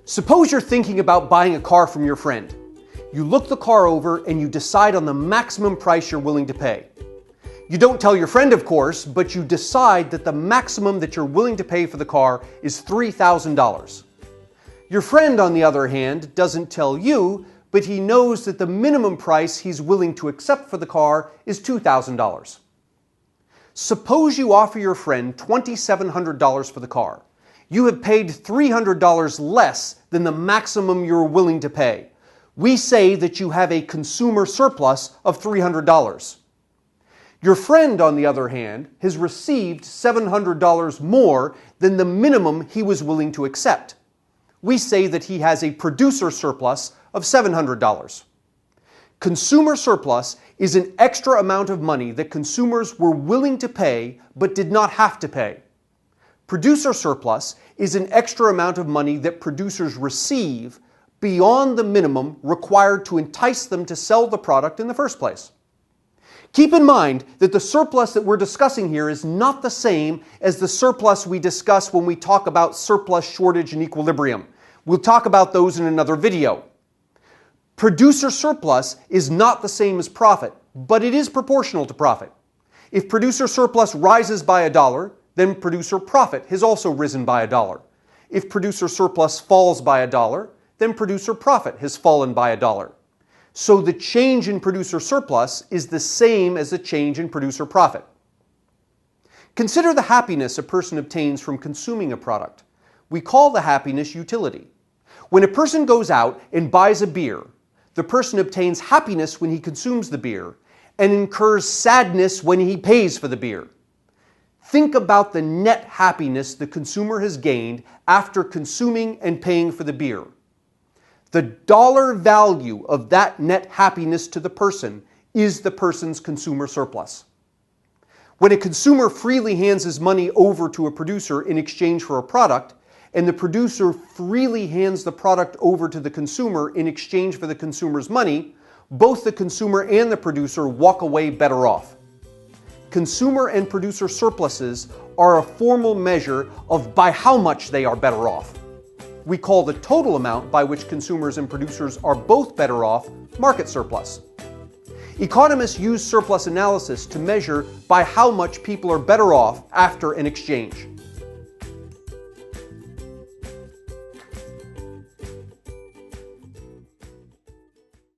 Suppose you're thinking about buying a car from your friend. You look the car over and you decide on the maximum price you're willing to pay. You don't tell your friend, of course, but you decide that the maximum that you're willing to pay for the car is $3,000. Your friend, on the other hand, doesn't tell you, but he knows that the minimum price he's willing to accept for the car is $2,000. Suppose you offer your friend $2,700 for the car. You have paid $300 less than the maximum you're willing to pay. We say that you have a consumer surplus of $300. Your friend, on the other hand, has received $700 more than the minimum he was willing to accept. We say that he has a producer surplus of $700. Consumer surplus is an extra amount of money that consumers were willing to pay but did not have to pay. Producer surplus is an extra amount of money that producers receive beyond the minimum required to entice them to sell the product in the first place. Keep in mind that the surplus that we're discussing here is not the same as the surplus we discuss when we talk about surplus, shortage, and equilibrium. We'll talk about those in another video. Producer surplus is not the same as profit, but it is proportional to profit. If producer surplus rises by $1, then producer profit has also risen by $1. If producer surplus falls by $1, then producer profit has fallen by $1. So the change in producer surplus is the same as the change in producer profit. Consider the happiness a person obtains from consuming a product. We call the happiness utility. When a person goes out and buys a beer, the person obtains happiness when he consumes the beer and incurs sadness when he pays for the beer. Think about the net happiness the consumer has gained after consuming and paying for the beer. The dollar value of that net happiness to the person is the person's consumer surplus. When a consumer freely hands his money over to a producer in exchange for a product, and the producer freely hands the product over to the consumer in exchange for the consumer's money, both the consumer and the producer walk away better off. Consumer and producer surpluses are a formal measure of by how much they are better off. We call the total amount by which consumers and producers are both better off market surplus. Economists use surplus analysis to measure by how much people are better off after an exchange.